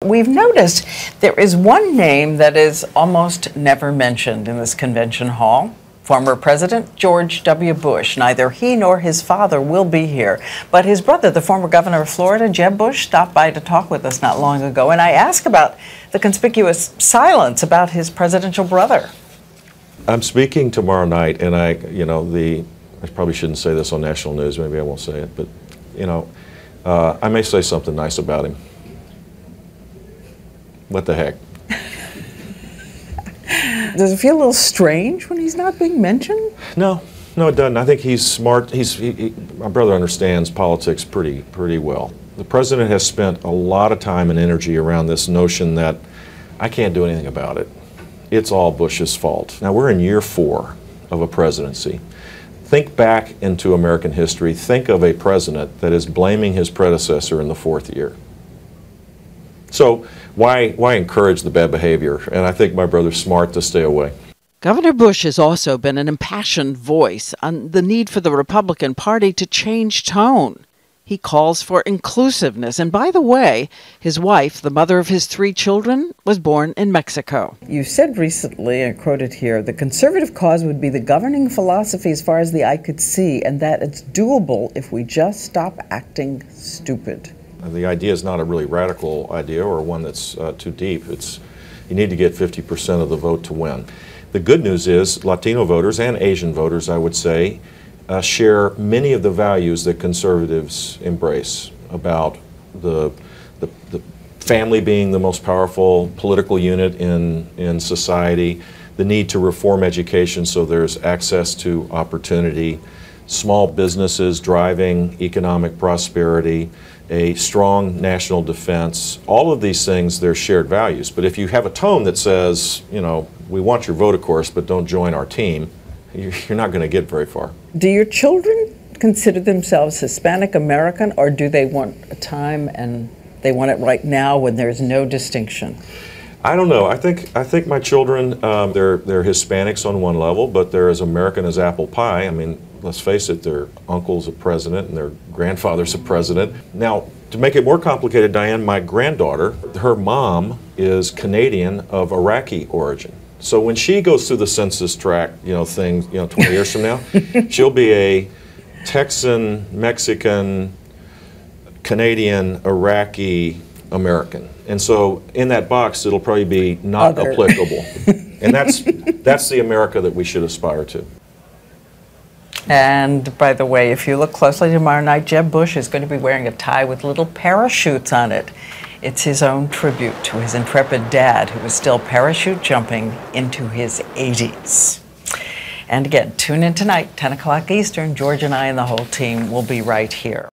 we've noticed there is one name that is almost never mentioned in this convention hall. Former President George W. Bush. Neither he nor his father will be here, but his brother, the former governor of Florida, Jeb Bush, stopped by to talk with us not long ago, and I asked about the conspicuous silence about his presidential brother. I'm speaking tomorrow night, and I probably shouldn't say this on national news, maybe I won't say it, but, I may say something nice about him. What the heck? Does it feel a little strange when he's not being mentioned? No, it doesn't. I think he's smart. My brother understands politics pretty well. The president has spent a lot of time and energy around this notion that I can't do anything about it. It's all Bush's fault. Now, we're in year 4 of a presidency. Think back into American history. Think of a president that is blaming his predecessor in the 4th year. So why encourage the bad behavior? And I think my brother's smart to stay away. Governor Bush has also been an impassioned voice on the need for the Republican Party to change tone. He calls for inclusiveness. And by the way, his wife, the mother of his 3 children, was born in Mexico. You said recently, I quoted here, the conservative cause would be the governing philosophy as far as the eye could see, and that it's doable if we just stop acting stupid. The idea is not a really radical idea or one that's too deep. You need to get 50% of the vote to win. The good news is Latino voters and Asian voters, I would say, share many of the values that conservatives embrace about the family being the most powerful political unit in society, the need to reform education so there's access to opportunity, small businesses driving economic prosperity, a strong national defense. All of these things, they're shared values. But if you have a tone that says, we want your vote, of course, but don't join our team, you're not going to get very far. Do your children consider themselves Hispanic American, or do they want a time and they want it right now when there's no distinction? I don't know. I think my children, they're Hispanics on one level, but they're as American as apple pie. I mean, let's face it, their uncle's a president and their grandfather's a president. Now, to make it more complicated, Diane, my granddaughter, her mom is Canadian of Iraqi origin. So when she goes through the census tract, thing, 20 years from now, she'll be a Texan, Mexican, Canadian, Iraqi American. And so in that box, it'll probably be not applicable. And that's the America that we should aspire to. And by the way, if you look closely tomorrow night, Jeb Bush is going to be wearing a tie with little parachutes on it. It's his own tribute to his intrepid dad, who was still parachute jumping into his 80s. And again, tune in tonight, 10 o'clock Eastern. George and I and the whole team will be right here.